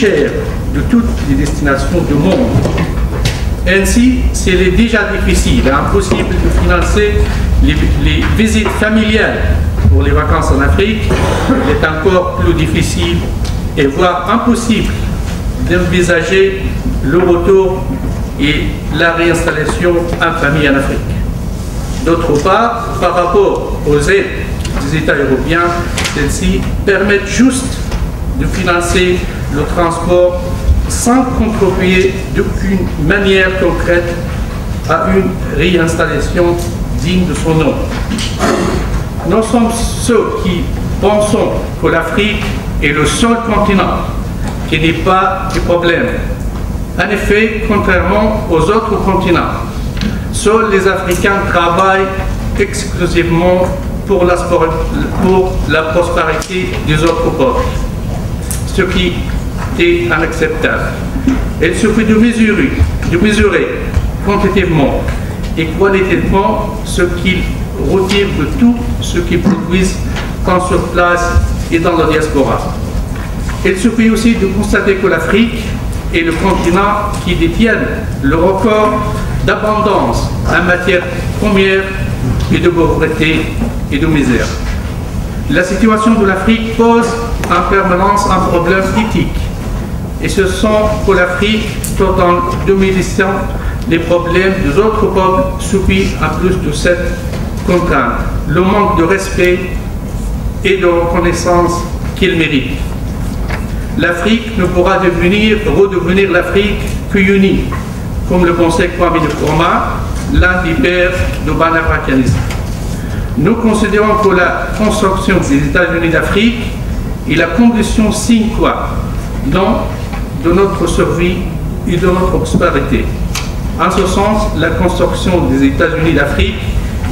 cher de toutes les destinations du monde. Ainsi, s'il est déjà difficile et impossible de financer les visites familiales pour les vacances en Afrique, il est encore plus difficile et voire impossible d'envisager le retour et la réinstallation en famille en Afrique. D'autre part, par rapport aux aides des États européens, celles-ci permettent juste de financer le transport sans contribuer d'aucune manière concrète à une réinstallation digne de son nom. Nous sommes ceux qui pensons que l'Afrique est le seul continent qui n'est pas du problème. En effet, contrairement aux autres continents, seuls les Africains travaillent exclusivement pour la prospérité des autres peuples, ce qui est inacceptable. Il suffit de mesurer quantitativement et qualitativement ce qu'ils retirent de tout ce qu'ils produisent tant sur place et dans la diaspora. Il suffit aussi de constater que l'Afrique est le continent qui détient le record d'abondance en matière première et de pauvreté et de misère. La situation de l'Afrique pose en permanence un problème éthique. Et ce sont pour l'Afrique, tout en 2017, les problèmes des autres peuples subissent en plus de cette contrainte, le manque de respect et de reconnaissance qu'ils méritent. L'Afrique ne pourra redevenir l'Afrique qu'unie, comme le pensait Kwame Nkrumah, l'un des pères du panafricanisme. Nous considérons que la construction des États-Unis d'Afrique est la condition sine qua non de notre survie et de notre prospérité. En ce sens, la construction des États-Unis d'Afrique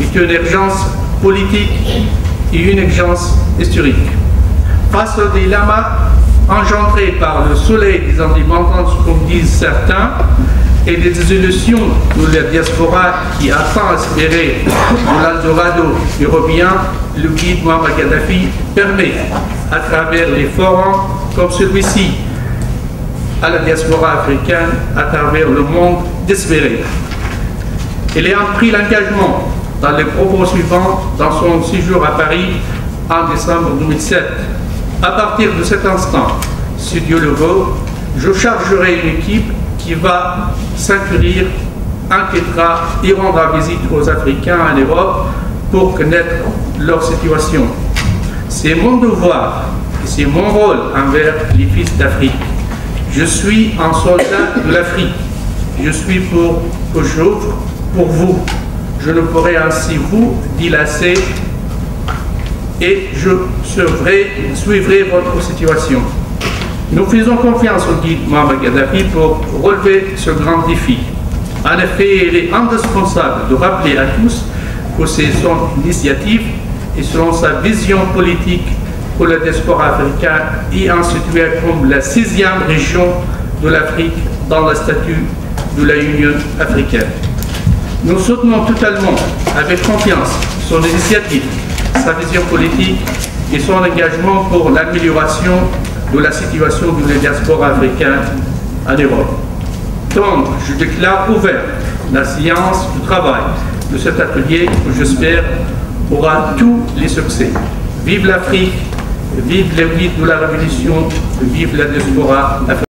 est une urgence politique et une urgence historique. Face au dilemma engendré par le soleil des indépendances, comme disent certains, et des désillusions de la diaspora qui attend à espérer de l'Eldorado européen, le guide Muammar Kadhafi permet, à travers les forums comme celui-ci, à la diaspora africaine, à travers le monde, d'espérer. Il a pris l'engagement dans les propos suivants dans son séjour à Paris en décembre 2007. À partir de cet instant, si Dieu le veut, je chargerai une équipe qui va s'incurir, enquêtera et rendra visite aux Africains en Europe pour connaître leur situation. C'est mon devoir et c'est mon rôle envers les fils d'Afrique. Je suis un soldat de l'Afrique. Je suis pour vous. Je ne pourrai ainsi vous dilacer et je suivrai votre situation. Nous faisons confiance au guide Muammar Kadhafi pour relever ce grand défi. En effet, il est indispensable de rappeler à tous que c'est son initiative et selon sa vision politique que la diaspora africaine est instituée comme la 6e région de l'Afrique dans le statut de la Union africaine. Nous soutenons totalement, avec confiance, son initiative, sa vision politique et son engagement pour l'amélioration de la situation de la diaspora africaine en Europe. Donc, je déclare ouvert la séance du travail de cet atelier que j'espère aura tous les succès. Vive l'Afrique, vive les guides de la Révolution, vive la diaspora africaine.